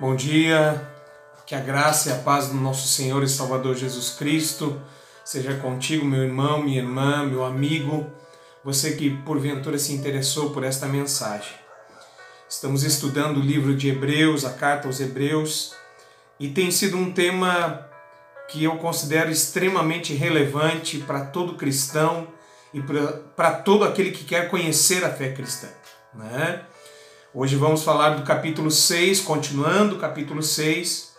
Bom dia, que a graça e a paz do nosso Senhor e Salvador Jesus Cristo seja contigo, meu irmão, minha irmã, meu amigo, você que porventura se interessou por esta mensagem. Estamos estudando o livro de Hebreus, a carta aos Hebreus, e tem sido um tema que eu considero extremamente relevante para todo cristão e para todo aquele que quer conhecer a fé cristã, né? Hoje vamos falar do capítulo 6, continuando o capítulo 6.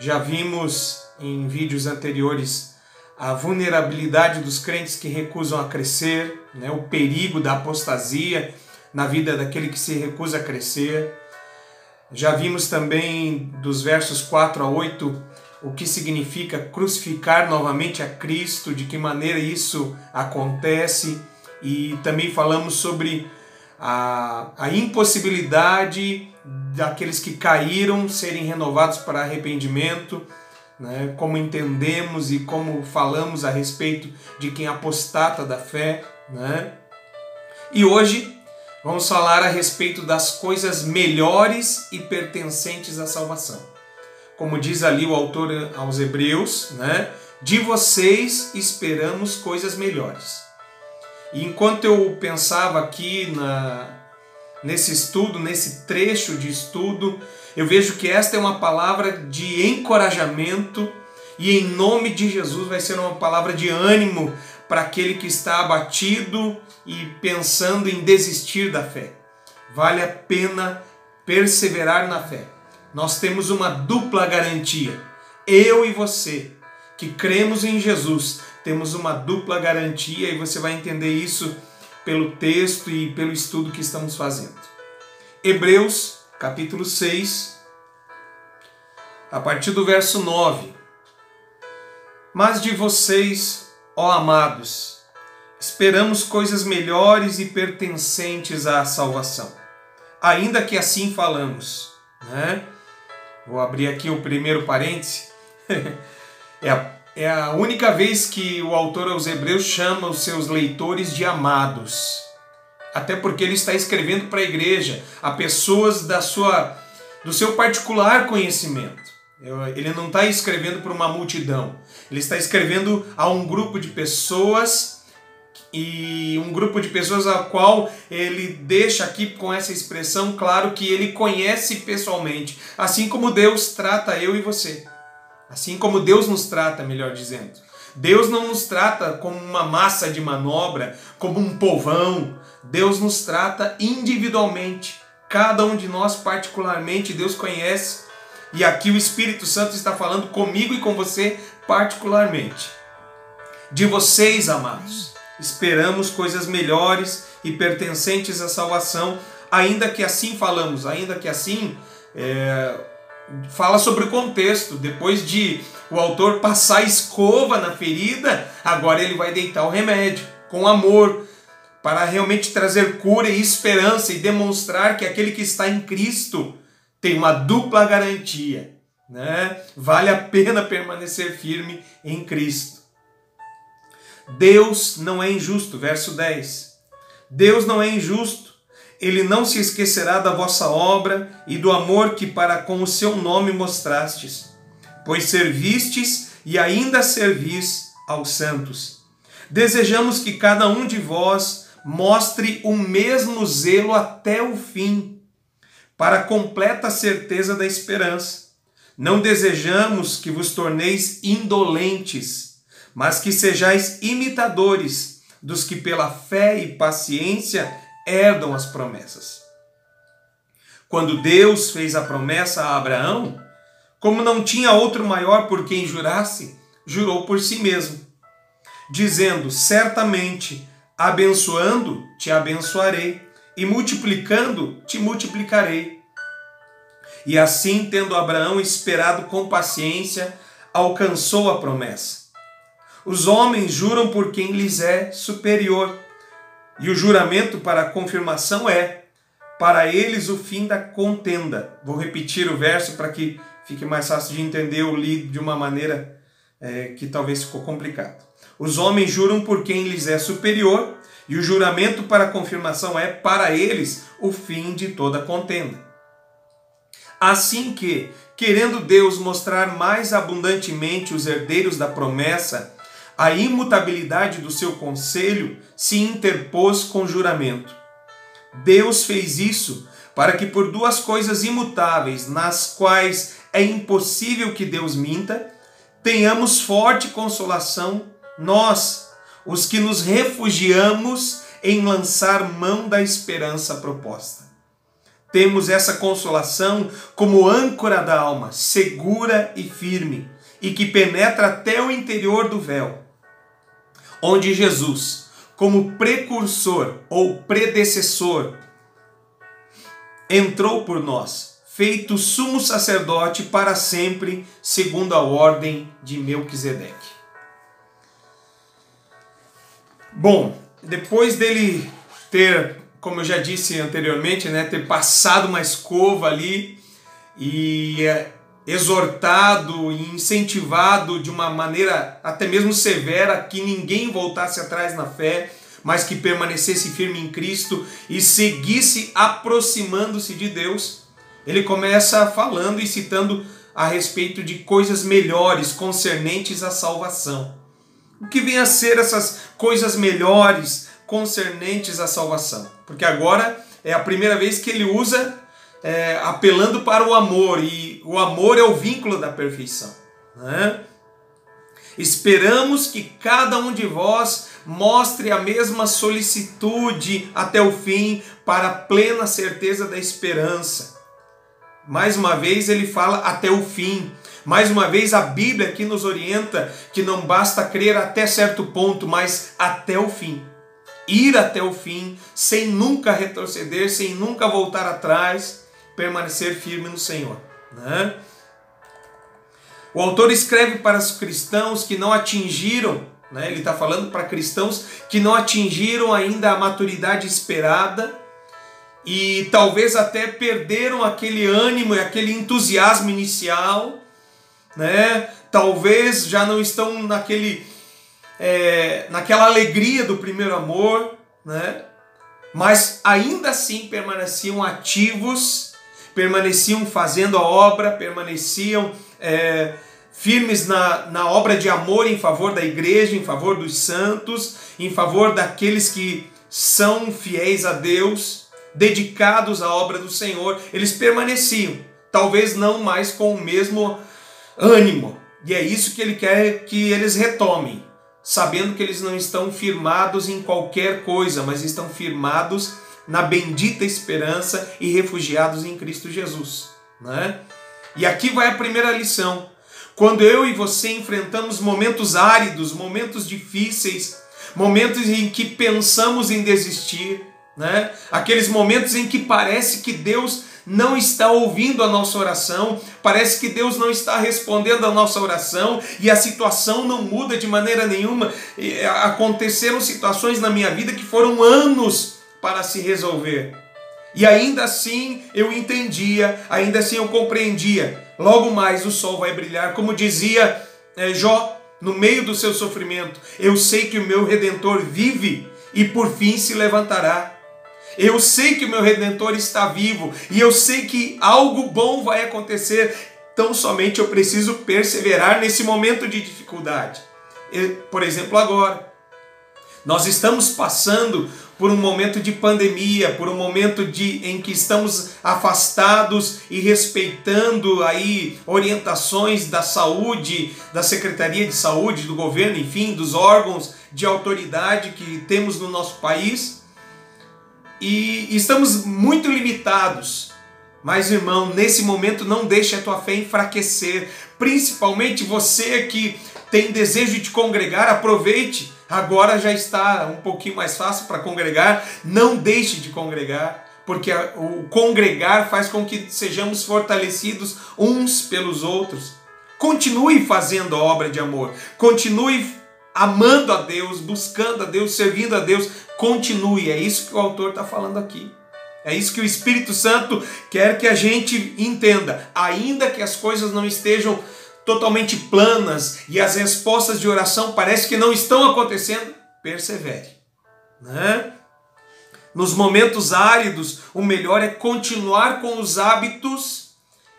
Já vimos em vídeos anteriores a vulnerabilidade dos crentes que recusam a crescer, né? O perigo da apostasia na vida daquele que se recusa a crescer. Já vimos também dos versos 4 a 8 o que significa crucificar novamente a Cristo, de que maneira isso acontece, e também falamos sobre a impossibilidade daqueles que caíram serem renovados para arrependimento, né? Como entendemos e como falamos a respeito de quem apostata da fé, né? E hoje vamos falar a respeito das coisas melhores e pertencentes à salvação. Como diz ali o autor aos Hebreus, né? De vocês esperamos coisas melhores. E enquanto eu pensava aqui nesse estudo, nesse trecho de estudo, eu vejo que esta é uma palavra de encorajamento e em nome de Jesus vai ser uma palavra de ânimo para aquele que está abatido e pensando em desistir da fé. Vale a pena perseverar na fé. Nós temos uma dupla garantia. Eu e você, que cremos em Jesus, temos uma dupla garantia e você vai entender isso pelo texto e pelo estudo que estamos fazendo. Hebreus, capítulo 6, a partir do verso 9. Mas de vocês, ó amados, esperamos coisas melhores e pertencentes à salvação. Ainda que assim falamos, né? Vou abrir aqui o primeiro parêntese. É a única vez que o autor aos Hebreus chama os seus leitores de amados. Até porque ele está escrevendo para a igreja, a pessoas do seu particular conhecimento. Ele não está escrevendo para uma multidão. Ele está escrevendo a um grupo de pessoas, e um grupo de pessoas a qual ele deixa aqui com essa expressão claro que ele conhece pessoalmente. Assim como Deus trata eu e você. Assim como Deus nos trata, melhor dizendo. Deus não nos trata como uma massa de manobra, como um povão. Deus nos trata individualmente. Cada um de nós particularmente, Deus conhece. E aqui o Espírito Santo está falando comigo e com você particularmente. De vocês, amados, esperamos coisas melhores e pertencentes à salvação, ainda que assim falamos, ainda que assim... Fala sobre o contexto. Depois de o autor passar a escova na ferida, agora ele vai deitar o remédio com amor, para realmente trazer cura e esperança e demonstrar que aquele que está em Cristo tem uma dupla garantia, né? Vale a pena permanecer firme em Cristo. Deus não é injusto, verso 10. Deus não é injusto. Ele não se esquecerá da vossa obra e do amor que para com o seu nome mostrastes, pois servistes e ainda servis aos santos. Desejamos que cada um de vós mostre o mesmo zelo até o fim, para a completa certeza da esperança. Não desejamos que vos torneis indolentes, mas que sejais imitadores dos que pela fé e paciência herdam as promessas. Quando Deus fez a promessa a Abraão, como não tinha outro maior por quem jurasse, jurou por si mesmo, dizendo: certamente, abençoando, te abençoarei, e multiplicando, te multiplicarei. E assim, tendo Abraão esperado com paciência, alcançou a promessa. Os homens juram por quem lhes é superior, e o juramento para a confirmação é, para eles, o fim da contenda. Vou repetir o verso para que fique mais fácil de entender. Eu li de uma maneira que talvez ficou complicado. Os homens juram por quem lhes é superior, e o juramento para a confirmação é, para eles, o fim de toda contenda. Assim que, querendo Deus mostrar mais abundantemente os herdeiros da promessa, a imutabilidade do seu conselho se interpôs com juramento. Deus fez isso para que por duas coisas imutáveis, nas quais é impossível que Deus minta, tenhamos forte consolação, nós, os que nos refugiamos em lançar mão da esperança proposta. Temos essa consolação como âncora da alma, segura e firme, e que penetra até o interior do véu, onde Jesus, como precursor ou predecessor, entrou por nós, feito sumo sacerdote para sempre, segundo a ordem de Melquisedeque. Bom, depois dele ter, como eu já disse anteriormente, ter passado uma escova ali e exortado e incentivado de uma maneira até mesmo severa que ninguém voltasse atrás na fé, mas que permanecesse firme em Cristo e seguisse aproximando-se de Deus, ele começa falando e citando a respeito de coisas melhores concernentes à salvação. O que vem a ser essas coisas melhores concernentes à salvação? Porque agora é a primeira vez que ele usa apelando para o amor, e o amor é o vínculo da perfeição, né? Esperamos que cada um de vós mostre a mesma solicitude até o fim, para a plena certeza da esperança. Mais uma vez ele fala até o fim. Mais uma vez a Bíblia aqui nos orienta que não basta crer até certo ponto, mas até o fim. Ir até o fim, sem nunca retroceder, sem nunca voltar atrás, permanecer firme no Senhor, né? O autor escreve para os cristãos que não atingiram, ele está falando para cristãos que não atingiram ainda a maturidade esperada e talvez até perderam aquele ânimo e aquele entusiasmo inicial, né? Talvez já não estão naquela alegria do primeiro amor, né? Mas ainda assim permaneciam ativos, permaneciam fazendo a obra, permaneciam firmes na obra de amor em favor da igreja, em favor dos santos, em favor daqueles que são fiéis a Deus, dedicados à obra do Senhor. Eles permaneciam, talvez não mais com o mesmo ânimo, e é isso que ele quer que eles retomem, sabendo que eles não estão firmados em qualquer coisa, mas estão firmados na bendita esperança e refugiados em Cristo Jesus, né? E aqui vai a primeira lição. Quando eu e você enfrentamos momentos áridos, momentos difíceis, momentos em que pensamos em desistir, né? Aqueles momentos em que parece que Deus não está ouvindo a nossa oração, parece que Deus não está respondendo a nossa oração e a situação não muda de maneira nenhuma. Aconteceram situações na minha vida que foram anos para se resolver. E ainda assim eu entendia, ainda assim eu compreendia. Logo mais o sol vai brilhar, como dizia Jó, no meio do seu sofrimento. Eu sei que o meu Redentor vive e por fim se levantará. Eu sei que o meu Redentor está vivo e eu sei que algo bom vai acontecer. Tão somente eu preciso perseverar nesse momento de dificuldade. Por exemplo, agora, nós estamos passando por um momento de pandemia, por um momento em que estamos afastados e respeitando aí orientações da saúde, da Secretaria de Saúde, do governo, enfim, dos órgãos de autoridade que temos no nosso país. E estamos muito limitados. Mas, irmão, nesse momento não deixe a tua fé enfraquecer. Principalmente você que tem desejo de congregar, aproveite. Agora já está um pouquinho mais fácil para congregar. Não deixe de congregar, porque o congregar faz com que sejamos fortalecidos uns pelos outros. Continue fazendo a obra de amor. Continue amando a Deus, buscando a Deus, servindo a Deus. Continue. É isso que o autor está falando aqui. É isso que o Espírito Santo quer que a gente entenda. Ainda que as coisas não estejam totalmente planas e as respostas de oração parece que não estão acontecendo, persevere, né? Nos momentos áridos, o melhor é continuar com os hábitos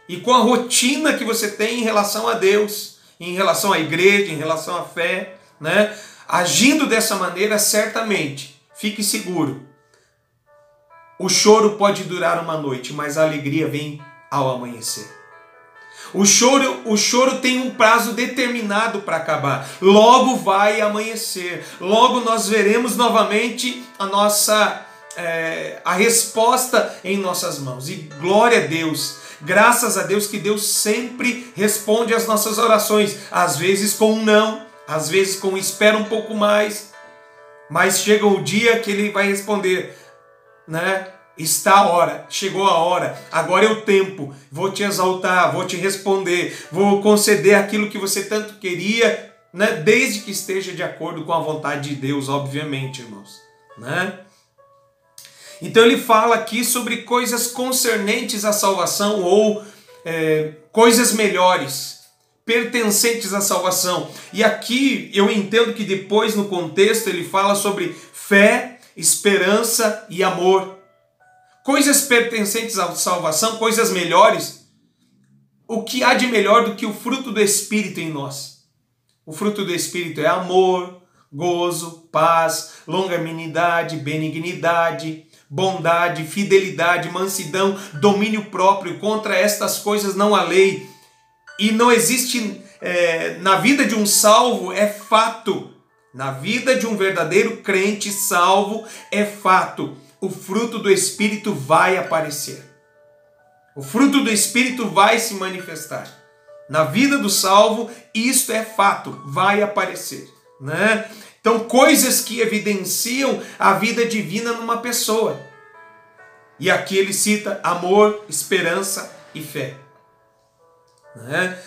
e com a rotina que você tem em relação a Deus, em relação à igreja, em relação à fé, né? Agindo dessa maneira, certamente, fique seguro, o choro pode durar uma noite, mas a alegria vem ao amanhecer. O choro tem um prazo determinado para acabar. Logo vai amanhecer. Logo nós veremos novamente a resposta em nossas mãos. E glória a Deus. Graças a Deus que Deus sempre responde às nossas orações. Às vezes com um não, às vezes com espera um pouco mais. Mas chega o dia que Ele vai responder, né? Está a hora, chegou a hora, agora é o tempo, vou te exaltar, vou te responder, vou conceder aquilo que você tanto queria, né? Desde que esteja de acordo com a vontade de Deus, obviamente, irmãos, né? Então ele fala aqui sobre coisas concernentes à salvação ou coisas melhores, pertencentes à salvação. E aqui eu entendo que depois no contexto ele fala sobre fé, esperança e amor. Coisas pertencentes à salvação, coisas melhores. O que há de melhor do que o fruto do Espírito em nós? O fruto do Espírito é amor, gozo, paz, longanimidade, benignidade, bondade, fidelidade, mansidão, domínio próprio. Contra estas coisas não há lei. E não existe, na vida de um salvo, é fato. Na vida de um verdadeiro crente salvo, é fato. O fruto do Espírito vai aparecer. O fruto do Espírito vai se manifestar. Na vida do salvo, isto é fato, vai aparecer, né? Então, coisas que evidenciam a vida divina numa pessoa. E aqui ele cita amor, esperança e fé. Né?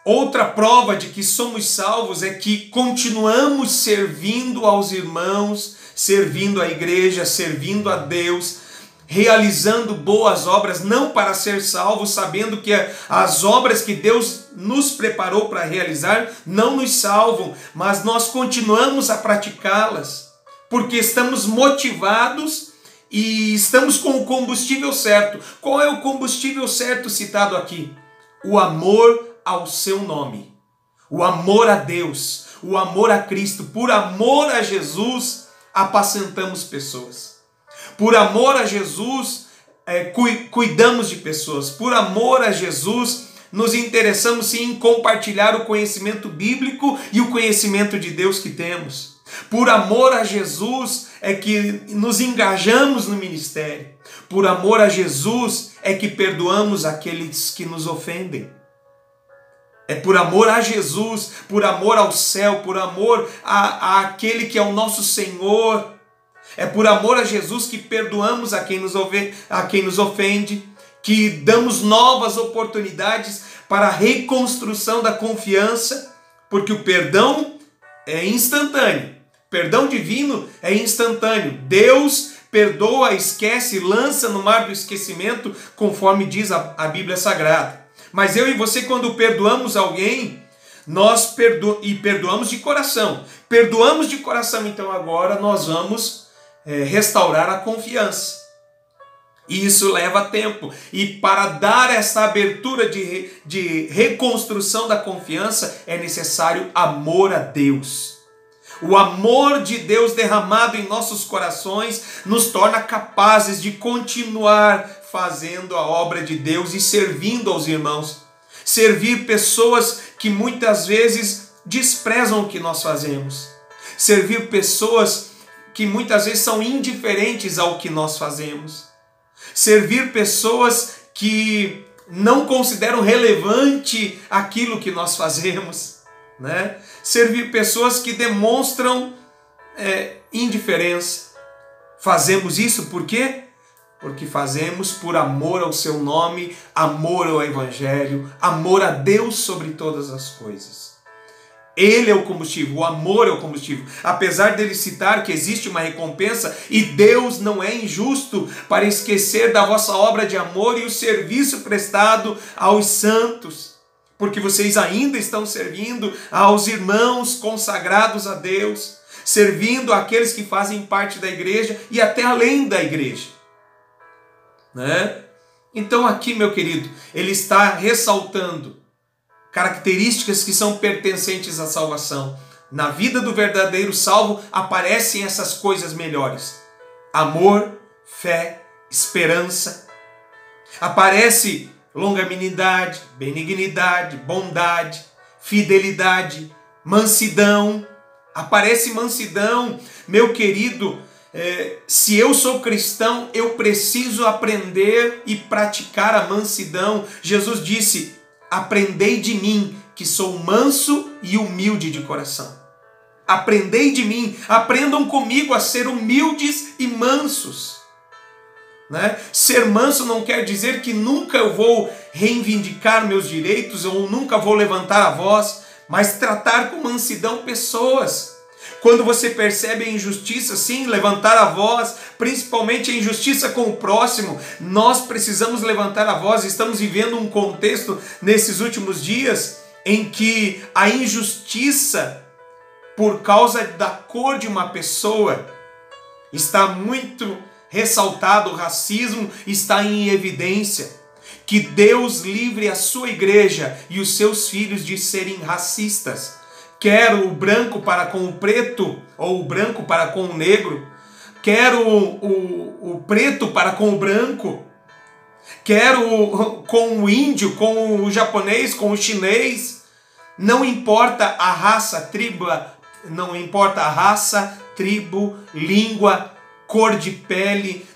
Outra prova de que somos salvos é que continuamos servindo aos irmãos, servindo a igreja, servindo a Deus, realizando boas obras, não para ser salvos, sabendo que as obras que Deus nos preparou para realizar não nos salvam, mas nós continuamos a praticá-las, porque estamos motivados e estamos com o combustível certo. Qual é o combustível certo citado aqui? O amor ao seu nome, o amor a Deus, o amor a Cristo. Por amor a Jesus, apacentamos pessoas. Por amor a Jesus, cuidamos de pessoas. Por amor a Jesus, nos interessamos sim em compartilhar o conhecimento bíblico e o conhecimento de Deus que temos. Por amor a Jesus é que nos engajamos no ministério. Por amor a Jesus é que perdoamos aqueles que nos ofendem. É por amor a Jesus, por amor ao céu, por amor àquele que é o nosso Senhor. É por amor a Jesus que perdoamos a quem nos ofende, que damos novas oportunidades para a reconstrução da confiança, porque o perdão é instantâneo. O perdão divino é instantâneo. Deus perdoa, esquece, lança no mar do esquecimento, conforme diz a Bíblia Sagrada. Mas eu e você, quando perdoamos alguém, nós perdoamos de coração. Perdoamos de coração, então agora nós vamos restaurar a confiança. E isso leva tempo. E para dar essa abertura de reconstrução da confiança, é necessário amor a Deus. O amor de Deus derramado em nossos corações nos torna capazes de continuar fazendo a obra de Deus e servindo aos irmãos. Servir pessoas que muitas vezes desprezam o que nós fazemos. Servir pessoas que muitas vezes são indiferentes ao que nós fazemos. Servir pessoas que não consideram relevante aquilo que nós fazemos, né? Servir pessoas que demonstram indiferença. Fazemos isso por quê? Porque fazemos por amor ao seu nome, amor ao Evangelho, amor a Deus sobre todas as coisas. Ele é o combustível, o amor é o combustível. Apesar dele citar que existe uma recompensa e Deus não é injusto para esquecer da vossa obra de amor e o serviço prestado aos santos, porque vocês ainda estão servindo aos irmãos consagrados a Deus, servindo àqueles que fazem parte da igreja e até além da igreja. Né? Então aqui, meu querido, ele está ressaltando características que são pertencentes à salvação. Na vida do verdadeiro salvo aparecem essas coisas melhores: amor, fé, esperança. Aparece longanimidade, benignidade, bondade, fidelidade, mansidão. Aparece mansidão. Meu querido, se eu sou cristão, eu preciso aprender e praticar a mansidão. Jesus disse: aprendei de mim, que sou manso e humilde de coração. Aprendei de mim, aprendam comigo a ser humildes e mansos. Né? Ser manso não quer dizer que nunca eu vou reivindicar meus direitos ou nunca vou levantar a voz, mas tratar com mansidão pessoas. Quando você percebe a injustiça, sim, levantar a voz, principalmente a injustiça com o próximo, nós precisamos levantar a voz. Estamos vivendo um contexto nesses últimos dias em que a injustiça por causa da cor de uma pessoa está muito ressaltado, o racismo está em evidência. Que Deus livre a sua igreja e os seus filhos de serem racistas. Quer o branco para com o preto, ou o branco para com o negro. Quer o preto para com o branco. Quer com o índio, com o japonês, com o chinês. Não importa a raça, não importa a raça, tribo, língua, cor de pele,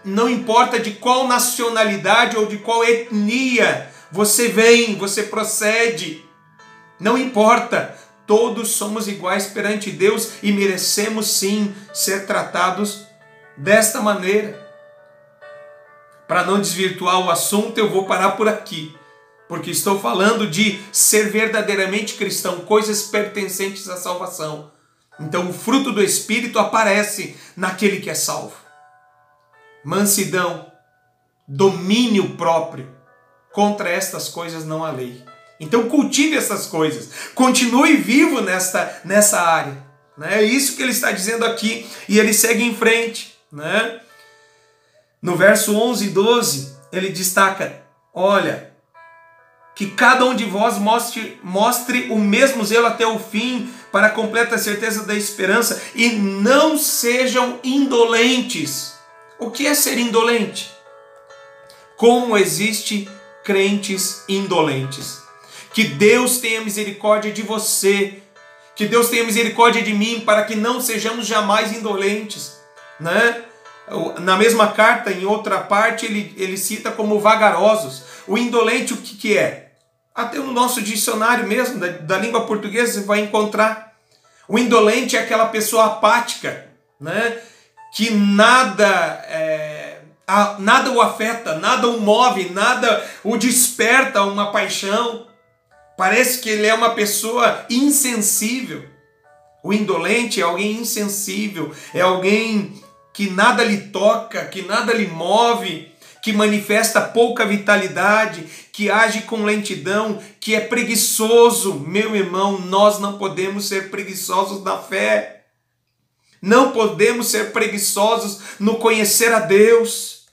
não importa de qual nacionalidade ou de qual etnia você vem, você procede, não importa, todos somos iguais perante Deus e merecemos sim ser tratados desta maneira. Para não desvirtuar o assunto, eu vou parar por aqui, porque estou falando de ser verdadeiramente cristão, coisas pertencentes à salvação. Então o fruto do Espírito aparece naquele que é salvo. Mansidão, domínio próprio. Contra estas coisas não há lei. Então cultive essas coisas. Continue vivo nessa área. É isso que ele está dizendo aqui. E ele segue em frente. Né? No verso 11 e 12, ele destaca: olha, que cada um de vós mostre o mesmo zelo até o fim, para a completa certeza da esperança, e não sejam indolentes. O que é ser indolente? Como existe crentes indolentes. Que Deus tenha misericórdia de você, que Deus tenha misericórdia de mim, para que não sejamos jamais indolentes. Né? Na mesma carta, em outra parte, ele cita como vagarosos. O indolente, o que é? Até no nosso dicionário mesmo, da língua portuguesa, você vai encontrar. O indolente é aquela pessoa apática, né? Que nada o afeta, nada o move, nada o desperta uma paixão. Parece que ele é uma pessoa insensível. O indolente é alguém insensível, é alguém que nada lhe toca, que nada lhe move, que manifesta pouca vitalidade, que age com lentidão, que é preguiçoso. Meu irmão, nós não podemos ser preguiçosos na fé. Não podemos ser preguiçosos no conhecer a Deus.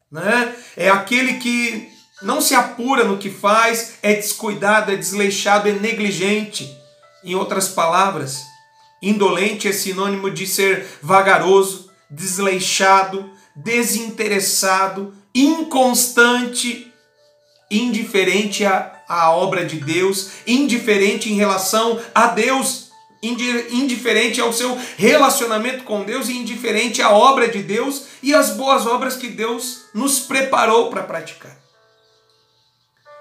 Né? É aquele que não se apura no que faz, é descuidado, é desleixado, é negligente. Em outras palavras, indolente é sinônimo de ser vagaroso, desleixado, desinteressado, inconstante, indiferente à obra de Deus, indiferente em relação a Deus, indiferente ao seu relacionamento com Deus e indiferente à obra de Deus e às boas obras que Deus nos preparou para praticar.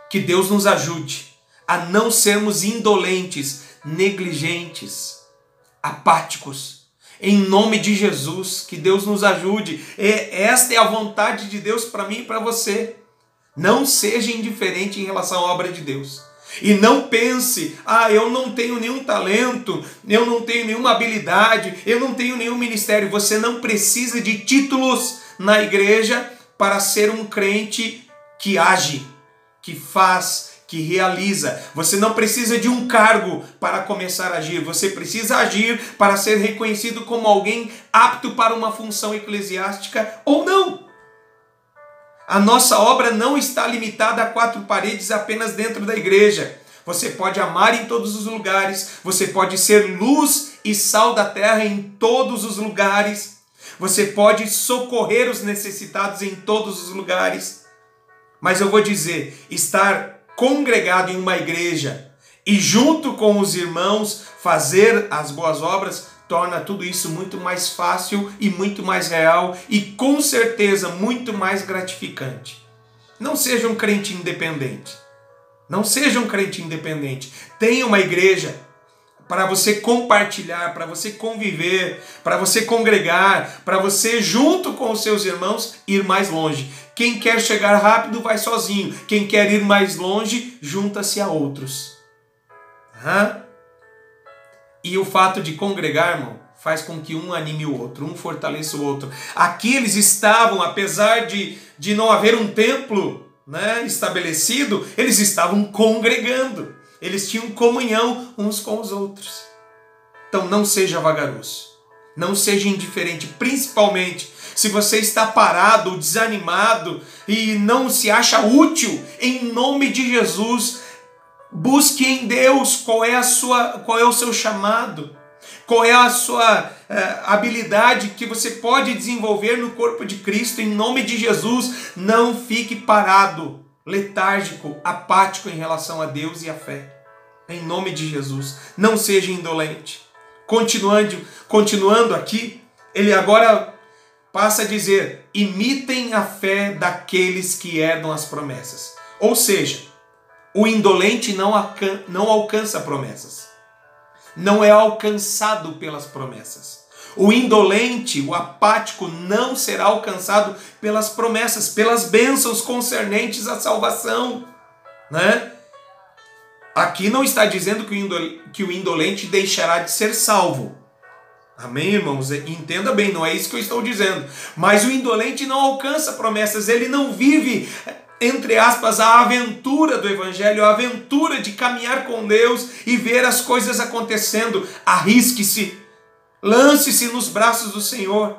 Que Deus nos ajude a não sermos indolentes, negligentes, apáticos. Em nome de Jesus, que Deus nos ajude. Esta é a vontade de Deus para mim e para você. Não seja indiferente em relação à obra de Deus. E não pense, eu não tenho nenhum talento, eu não tenho nenhuma habilidade, eu não tenho nenhum ministério. Você não precisa de títulos na igreja para ser um crente que age, que faz, que realiza. Você não precisa de um cargo para começar a agir. Você precisa agir para ser reconhecido como alguém apto para uma função eclesiástica ou não. A nossa obra não está limitada a 4 paredes apenas dentro da igreja. Você pode amar em todos os lugares, você pode ser luz e sal da terra em todos os lugares, você pode socorrer os necessitados em todos os lugares. Mas eu vou dizer, estar congregado em uma igreja e junto com os irmãos fazer as boas obras torna tudo isso muito mais fácil e muito mais real e com certeza muito mais gratificante. Não seja um crente independente. Não seja um crente independente. Tenha uma igreja para você compartilhar, para você conviver, para você congregar, para você, junto com os seus irmãos, ir mais longe. Quem quer chegar rápido vai sozinho. Quem quer ir mais longe, junta-se a outros. E o fato de congregar, irmão, faz com que um anime o outro, um fortaleça o outro. Aqui eles estavam, apesar de não haver um templo, né, estabelecido, eles estavam congregando. Eles tinham comunhão uns com os outros. Então não seja vagaroso. Não seja indiferente, principalmente se você está parado ou desanimado e não se acha útil. Em nome de Jesus, busque em Deus qual é o seu chamado, qual é a sua habilidade que você pode desenvolver no corpo de Cristo. Em nome de Jesus, não fique parado, letárgico, apático em relação a Deus e à fé. Em nome de Jesus, não seja indolente. Continuando aqui, ele agora passa a dizer: imitem a fé daqueles que herdam as promessas. Ou seja, o indolente não alcança promessas. Não é alcançado pelas promessas. O indolente, o apático, não será alcançado pelas promessas, pelas bênçãos concernentes à salvação, né? Aqui não está dizendo que o indolente deixará de ser salvo. Amém, irmãos? Entenda bem, não é isso que eu estou dizendo. Mas o indolente não alcança promessas, ele não vive, entre aspas, a aventura do Evangelho, a aventura de caminhar com Deus e ver as coisas acontecendo. Arrisque-se, lance-se nos braços do Senhor,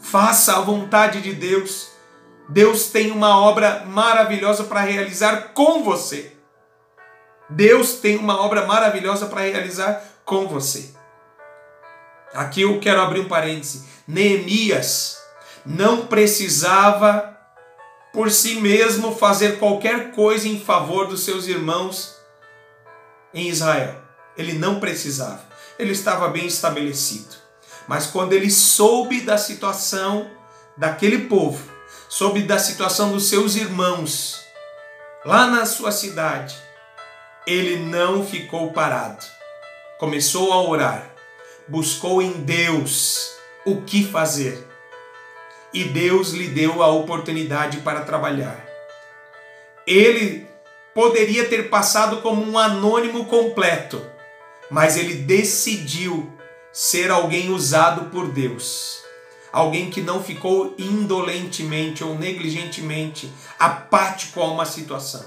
faça a vontade de Deus. Deus tem uma obra maravilhosa para realizar com você. Deus tem uma obra maravilhosa para realizar com você. Aqui eu quero abrir um parêntese. Neemias não precisava por si mesmo fazer qualquer coisa em favor dos seus irmãos em Israel. Ele não precisava. Ele estava bem estabelecido. Mas quando ele soube da situação daquele povo, soube da situação dos seus irmãos lá na sua cidade, ele não ficou parado. Começou a orar. Buscou em Deus o que fazer. E Deus lhe deu a oportunidade para trabalhar. Ele poderia ter passado como um anônimo completo, mas ele decidiu ser alguém usado por Deus. Alguém que não ficou indolentemente ou negligentemente apático a uma situação,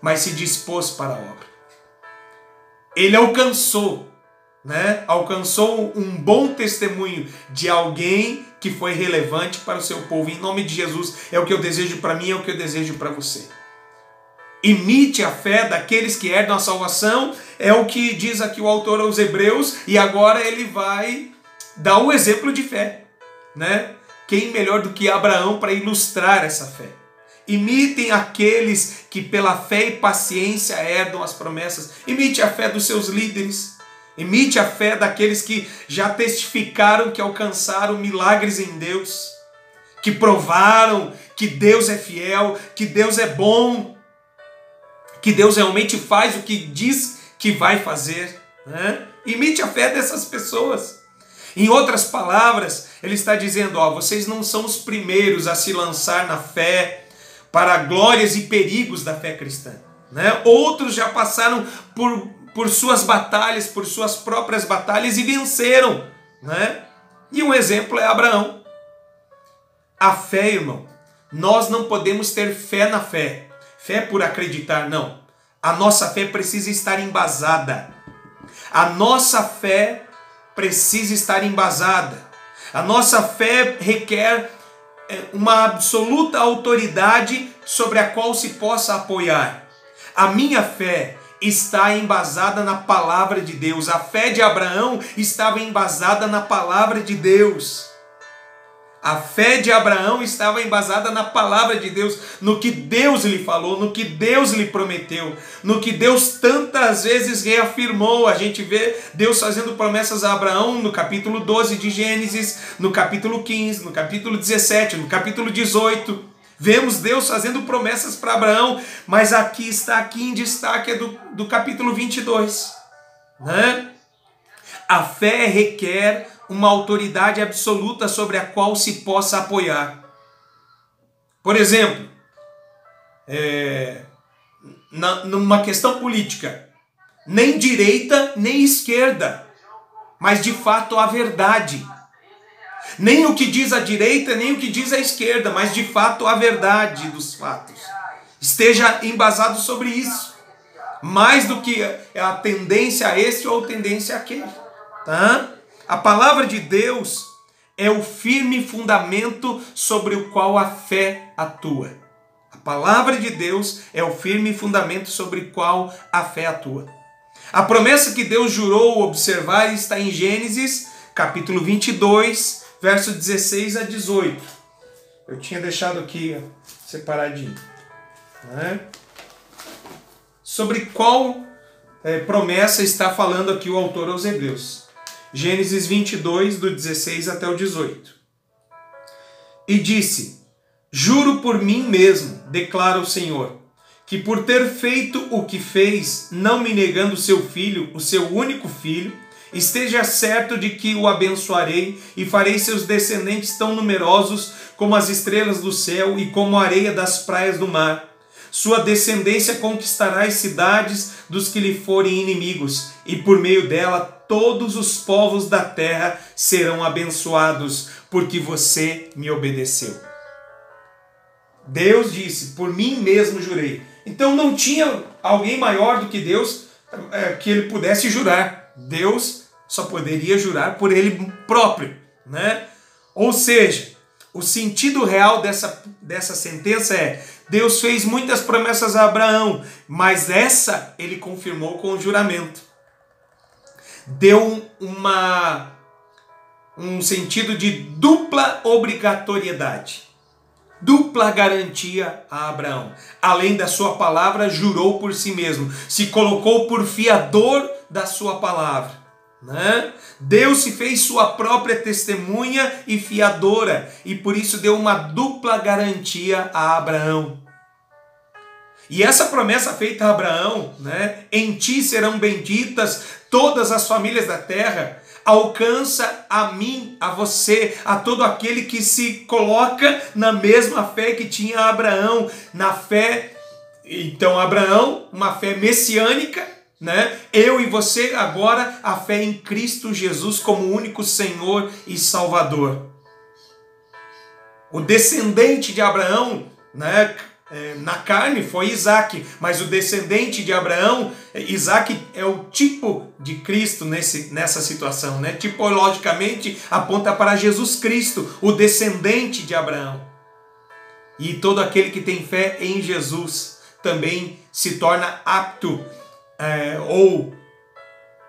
mas se dispôs para a obra. Ele alcançou um bom testemunho de alguém que foi relevante para o seu povo. Em nome de Jesus, é o que eu desejo para mim, é o que eu desejo para você. Imite a fé daqueles que herdam a salvação, é o que diz aqui o autor aos Hebreus, e agora ele vai dar um exemplo de fé, né? Quem melhor do que Abraão para ilustrar essa fé? Imitem aqueles que pela fé e paciência herdam as promessas. Imite a fé dos seus líderes. Imite a fé daqueles que já testificaram que alcançaram milagres em Deus, que provaram que Deus é fiel, que Deus é bom, que Deus realmente faz o que diz que vai fazer, né? Imite a fé dessas pessoas. Em outras palavras, ele está dizendo, vocês não são os primeiros a se lançar na fé para glórias e perigos da fé cristã, né? Outros já passaram por suas batalhas, por suas próprias batalhas e venceram, né? E um exemplo é Abraão. A fé, irmão, nós não podemos ter fé na fé. Fé por acreditar, não. A nossa fé precisa estar embasada. A nossa fé precisa estar embasada. A nossa fé requer uma absoluta autoridade sobre a qual se possa apoiar. A minha fé está embasada na palavra de Deus. A fé de Abraão estava embasada na palavra de Deus. A fé de Abraão estava embasada na palavra de Deus, no que Deus lhe falou, no que Deus lhe prometeu, no que Deus tantas vezes reafirmou. A gente vê Deus fazendo promessas a Abraão no capítulo 12 de Gênesis, no capítulo 15, no capítulo 17, no capítulo 18. Vemos Deus fazendo promessas para Abraão, mas aqui em destaque do capítulo 22. Né? A fé requer uma autoridade absoluta sobre a qual se possa apoiar. Por exemplo, numa questão política, nem direita nem esquerda, mas de fato a verdade. Nem o que diz a direita, nem o que diz a esquerda, mas de fato a verdade dos fatos. Esteja embasado sobre isso. Mais do que a tendência a este ou a tendência a aquele. Tá? A palavra de Deus é o firme fundamento sobre o qual a fé atua. A palavra de Deus é o firme fundamento sobre o qual a fé atua. A promessa que Deus jurou observar está em Gênesis, capítulo 22, verso 16 a 18. Eu tinha deixado aqui separadinho. Né? Sobre qual promessa está falando aqui o autor aos Hebreus. Gênesis 22, do 16 até o 18. E disse: juro por mim mesmo, declara o Senhor, que por ter feito o que fez, não me negando seu filho, o seu único filho, esteja certo de que o abençoarei e farei seus descendentes tão numerosos como as estrelas do céu e como a areia das praias do mar. Sua descendência conquistará as cidades dos que lhe forem inimigos, e por meio dela todos os povos da terra serão abençoados, porque você me obedeceu. Deus disse: por mim mesmo jurei. Então não tinha alguém maior do que Deus que ele pudesse jurar. Deus só poderia jurar por ele próprio, né? Ou seja, o sentido real dessa sentença é: Deus fez muitas promessas a Abraão, mas essa ele confirmou com o juramento. Deu um sentido de dupla obrigatoriedade, dupla garantia a Abraão. Além da sua palavra, jurou por si mesmo, se colocou por fiador da sua palavra. Né? Deus se fez sua própria testemunha e fiadora, e por isso deu uma dupla garantia a Abraão. E essa promessa feita a Abraão, né, em ti serão benditas todas as famílias da terra, alcança a mim, a você, a todo aquele que se coloca na mesma fé que tinha Abraão, na fé, então Abraão, uma fé messiânica, né? Eu e você agora a fé em Cristo Jesus como único Senhor e Salvador. O descendente de Abraão, né, na carne foi Isaac, mas o descendente de Abraão, Isaac é o tipo de Cristo nessa situação, né? Tipologicamente aponta para Jesus Cristo, o descendente de Abraão. E todo aquele que tem fé em Jesus também se torna apto ou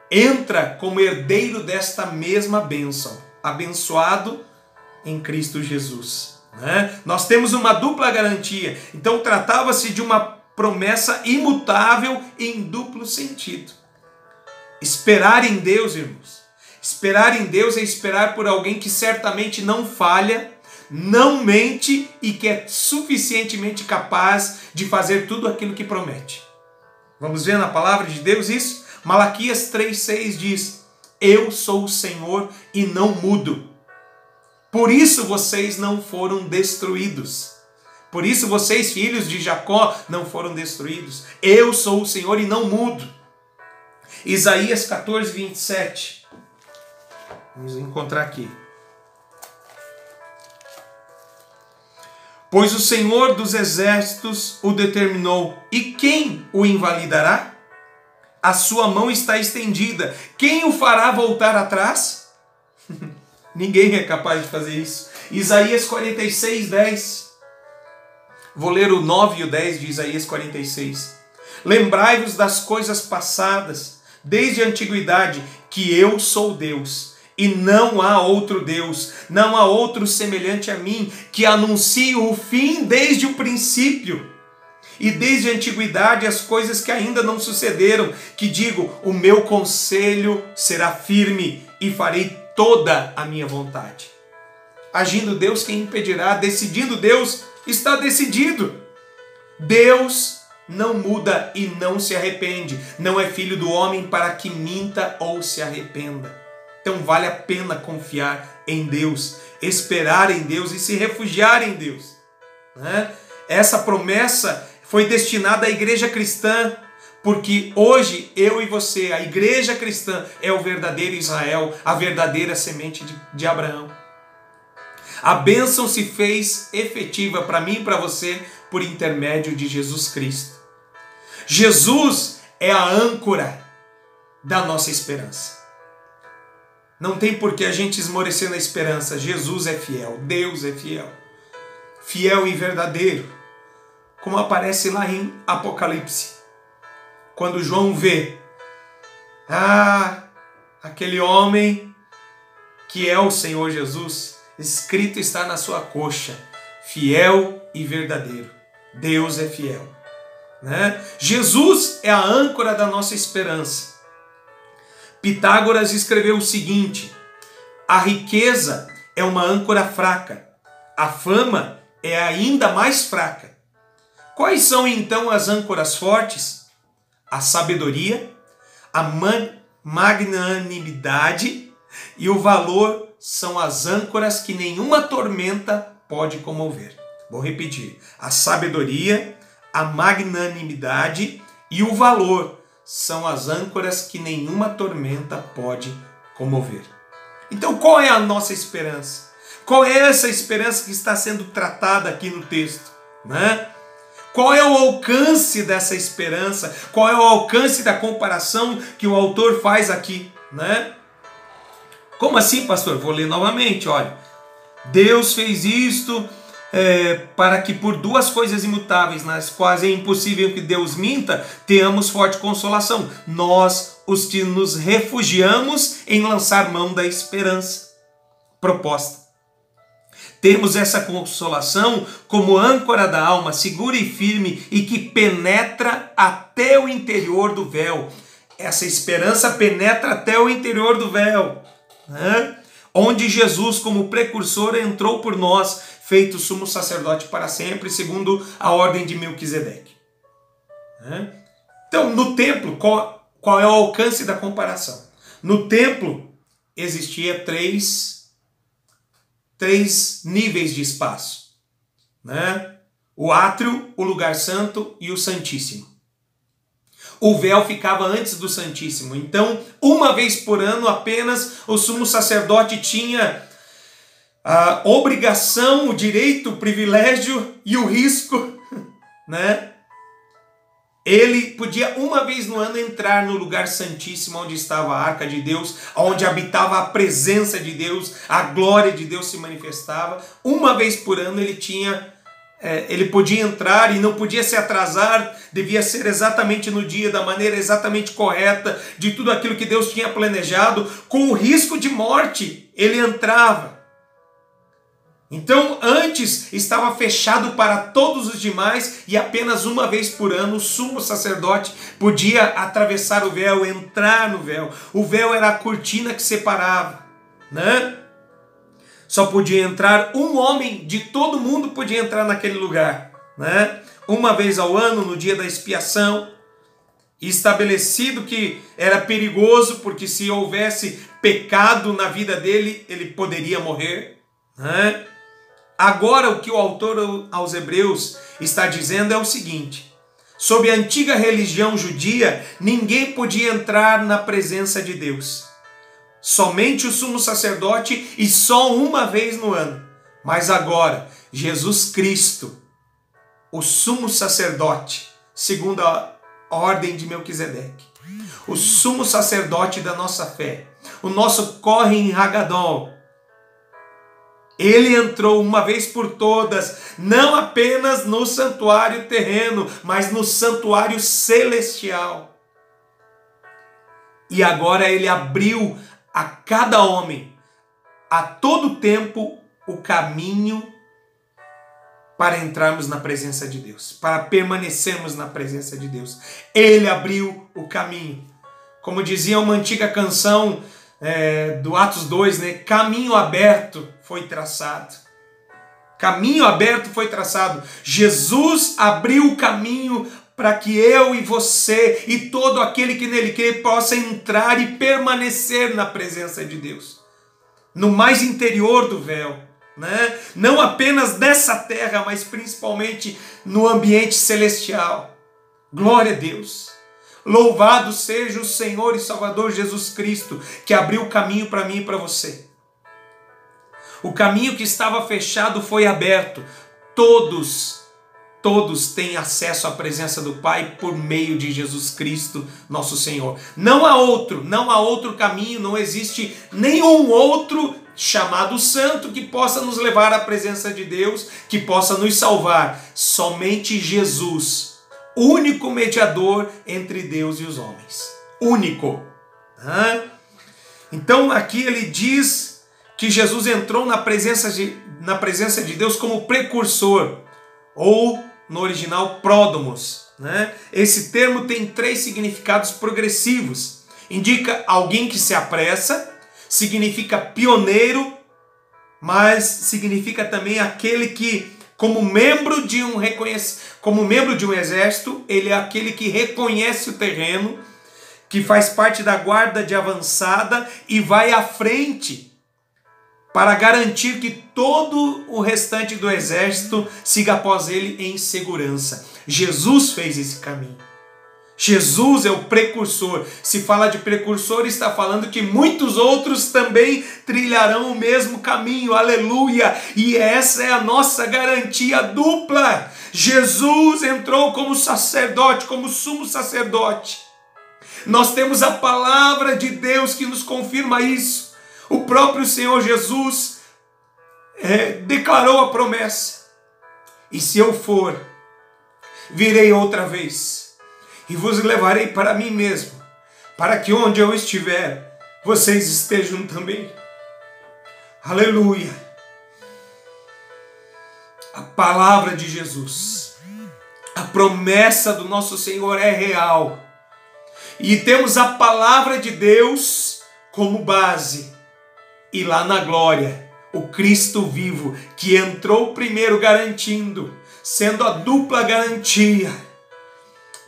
entra como herdeiro desta mesma bênção, abençoado em Cristo Jesus. Né? Nós temos uma dupla garantia, então tratava-se de uma promessa imutável em duplo sentido. Esperar em Deus, irmãos, esperar em Deus é esperar por alguém que certamente não falha, não mente e que é suficientemente capaz de fazer tudo aquilo que promete. Vamos ver na palavra de Deus isso? Malaquias 3,6 diz: eu sou o Senhor e não mudo. Por isso vocês não foram destruídos. Por isso vocês, filhos de Jacó, não foram destruídos. Eu sou o Senhor e não mudo. Isaías 14:27. Vamos encontrar aqui. Pois o Senhor dos exércitos o determinou, e quem o invalidará? A sua mão está estendida, quem o fará voltar atrás? Ninguém é capaz de fazer isso. Isaías 46, 10. Vou ler o 9 e o 10 de Isaías 46. Lembrai-vos das coisas passadas, desde a antiguidade, que eu sou Deus, e não há outro Deus, não há outro semelhante a mim, que anuncio o fim desde o princípio, e desde a antiguidade as coisas que ainda não sucederam, que digo, o meu conselho será firme, e farei toda a minha vontade. Agindo Deus, quem impedirá? Decidindo Deus, está decidido. Deus não muda e não se arrepende. Não é filho do homem para que minta ou se arrependa. Então vale a pena confiar em Deus, esperar em Deus e se refugiar em Deus. Essa promessa foi destinada à igreja cristã, porque hoje eu e você, a igreja cristã, é o verdadeiro Israel, a verdadeira semente de Abraão. A bênção se fez efetiva para mim e para você por intermédio de Jesus Cristo. Jesus é a âncora da nossa esperança. Não tem por que a gente esmorecer na esperança. Jesus é fiel, Deus é fiel. Fiel e verdadeiro, como aparece lá em Apocalipse. Quando João vê, aquele homem que é o Senhor Jesus, escrito está na sua coxa, fiel e verdadeiro. Deus é fiel. Jesus é a âncora da nossa esperança. Pitágoras escreveu o seguinte: a riqueza é uma âncora fraca, a fama é ainda mais fraca. Quais são então as âncoras fortes? A sabedoria, a magnanimidade e o valor são as âncoras que nenhuma tormenta pode comover. Vou repetir. A sabedoria, a magnanimidade e o valor são as âncoras que nenhuma tormenta pode comover. Então qual é a nossa esperança? Qual é essa esperança que está sendo tratada aqui no texto? Qual é o alcance dessa esperança? Qual é o alcance da comparação que o autor faz aqui? Como assim, pastor? Vou ler novamente, olha. Deus fez isto para que por duas coisas imutáveis, nas quais é impossível que Deus minta, tenhamos forte consolação. Nós, os que nos refugiamos em lançar mão da esperança proposta. Temos essa consolação como âncora da alma, segura e firme, e que penetra até o interior do véu. Essa esperança penetra até o interior do véu, onde Jesus, como precursor, entrou por nós, feito sumo sacerdote para sempre, segundo a ordem de Melquisedeque. Então, no templo, qual é o alcance da comparação? No templo existia três níveis de espaço. O átrio, o lugar santo e o santíssimo. O véu ficava antes do santíssimo. Então, uma vez por ano apenas, o sumo sacerdote tinha a obrigação, o direito, o privilégio e o risco, Ele podia uma vez no ano entrar no lugar santíssimo, onde estava a arca de Deus, onde habitava a presença de Deus, a glória de Deus se manifestava. Uma vez por ano ele podia entrar e não podia se atrasar, devia ser exatamente no dia, da maneira exatamente correta, de tudo aquilo que Deus tinha planejado, com o risco de morte, ele entrava. Então, antes estava fechado para todos os demais e apenas uma vez por ano o sumo sacerdote podia atravessar o véu, entrar no véu. O véu era a cortina que separava, Só podia entrar um homem, de todo mundo podia entrar naquele lugar, Uma vez ao ano, no dia da expiação, estabelecido que era perigoso, porque se houvesse pecado na vida dele, ele poderia morrer, Agora, o que o autor aos Hebreus está dizendo é o seguinte: sob a antiga religião judia, ninguém podia entrar na presença de Deus. Somente o sumo sacerdote e só uma vez no ano. Mas agora, Jesus Cristo, o sumo sacerdote, segundo a ordem de Melquisedeque, o sumo sacerdote da nossa fé, o nosso Kohen Hagadol, Ele entrou uma vez por todas, não apenas no santuário terreno, mas no santuário celestial. E agora ele abriu a cada homem, a todo tempo, o caminho para entrarmos na presença de Deus, para permanecermos na presença de Deus. Ele abriu o caminho. Como dizia uma antiga canção do Atos 2, né? Caminho aberto foi traçado. Caminho aberto foi traçado. Jesus abriu o caminho para que eu e você e todo aquele que nele crê possa entrar e permanecer na presença de Deus. No mais interior do véu, né? Não apenas nessa terra, mas principalmente no ambiente celestial. Glória a Deus. Louvado seja o Senhor e Salvador Jesus Cristo, que abriu o caminho para mim e para você. O caminho que estava fechado foi aberto. Todos têm acesso à presença do Pai por meio de Jesus Cristo, nosso Senhor. Não há outro caminho, não existe nenhum outro chamado santo que possa nos levar à presença de Deus, que possa nos salvar. Somente Jesus, único mediador entre Deus e os homens. Único. Então aqui ele diz que Jesus entrou na presença de Deus como precursor, ou no original pródomos. Esse termo tem 3 significados progressivos. Indica alguém que se apressa, significa pioneiro, mas significa também aquele que, como membro de um exército, ele é aquele que reconhece o terreno, que faz parte da guarda de avançada e vai à frente para garantir que todo o restante do exército siga após ele em segurança. Jesus fez esse caminho. Jesus é o precursor. Se fala de precursor, está falando que muitos outros também trilharão o mesmo caminho. Aleluia! E essa é a nossa garantia dupla. Jesus entrou como sacerdote, como sumo sacerdote. Nós temos a palavra de Deus que nos confirma isso. O próprio Senhor Jesus declarou a promessa. E se eu for, virei outra vez e vos levarei para mim mesmo, para que onde eu estiver, vocês estejam também. Aleluia! A palavra de Jesus, a promessa do nosso Senhor é real. E temos a palavra de Deus como base. E lá na glória, o Cristo vivo, que entrou primeiro garantindo, sendo a dupla garantia,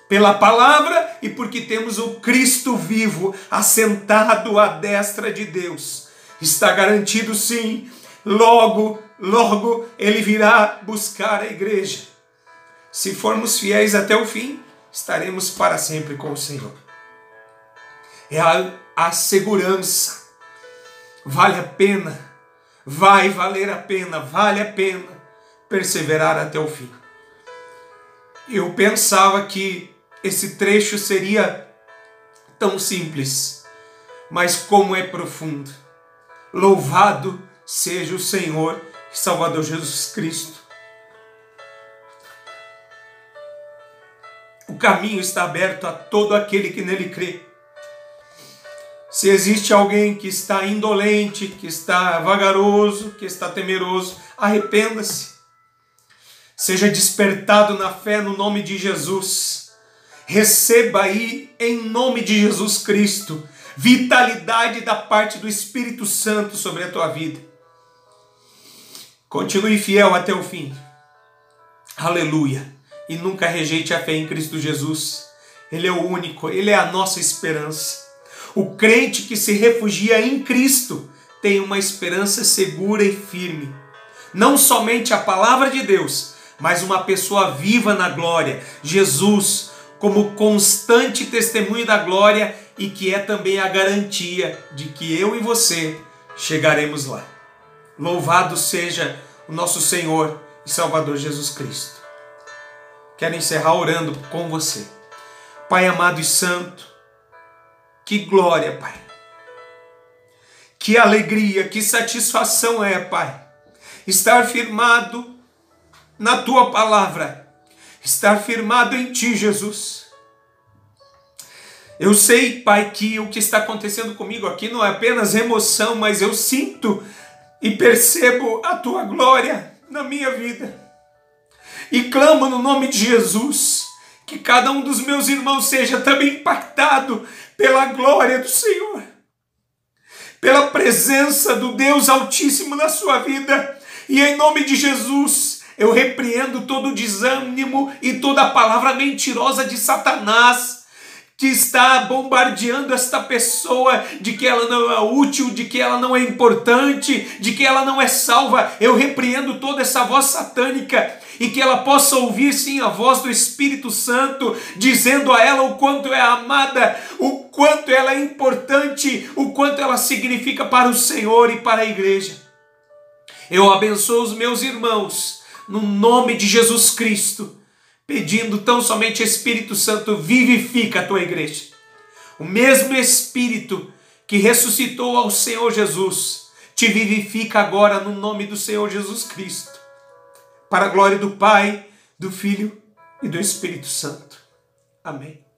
pela palavra e porque temos o Cristo vivo assentado à destra de Deus. Está garantido sim, logo ele virá buscar a igreja. Se formos fiéis até o fim, estaremos para sempre com o Senhor. É a segurança. Vale a pena, vai valer a pena, vale a pena perseverar até o fim. Eu pensava que esse trecho seria tão simples, mas como é profundo. Louvado seja o Senhor e Salvador Jesus Cristo. O caminho está aberto a todo aquele que nele crê. Se existe alguém que está indolente, que está vagaroso, que está temeroso, arrependa-se. Seja despertado na fé no nome de Jesus. Receba aí, em nome de Jesus Cristo, vitalidade da parte do Espírito Santo sobre a tua vida. Continue fiel até o fim. Aleluia. E nunca rejeite a fé em Cristo Jesus. Ele é o único, Ele é a nossa esperança. O crente que se refugia em Cristo tem uma esperança segura e firme. Não somente a palavra de Deus, mas uma pessoa viva na glória. Jesus, como constante testemunho da glória e que é também a garantia de que eu e você chegaremos lá. Louvado seja o nosso Senhor e Salvador Jesus Cristo. Quero encerrar orando com você. Pai amado e santo, que glória, Pai. Que alegria, que satisfação é, Pai, estar firmado na tua palavra, estar firmado em ti, Jesus. Eu sei, Pai, que o que está acontecendo comigo aqui não é apenas emoção, mas eu sinto e percebo a tua glória na minha vida. E clamo no nome de Jesus, que cada um dos meus irmãos seja também impactado pela glória do Senhor, pela presença do Deus Altíssimo na sua vida. E em nome de Jesus, eu repreendo todo o desânimo e toda a palavra mentirosa de Satanás, que está bombardeando esta pessoa de que ela não é útil, de que ela não é importante, de que ela não é salva. Eu repreendo toda essa voz satânica e que ela possa ouvir sim a voz do Espírito Santo, dizendo a ela o quanto é amada, o quanto ela é importante, o quanto ela significa para o Senhor e para a igreja. Eu abençoo os meus irmãos, no nome de Jesus Cristo, pedindo tão somente, Espírito Santo, vivifica a tua igreja. O mesmo Espírito que ressuscitou ao Senhor Jesus, te vivifica agora no nome do Senhor Jesus Cristo, para a glória do Pai, do Filho e do Espírito Santo. Amém.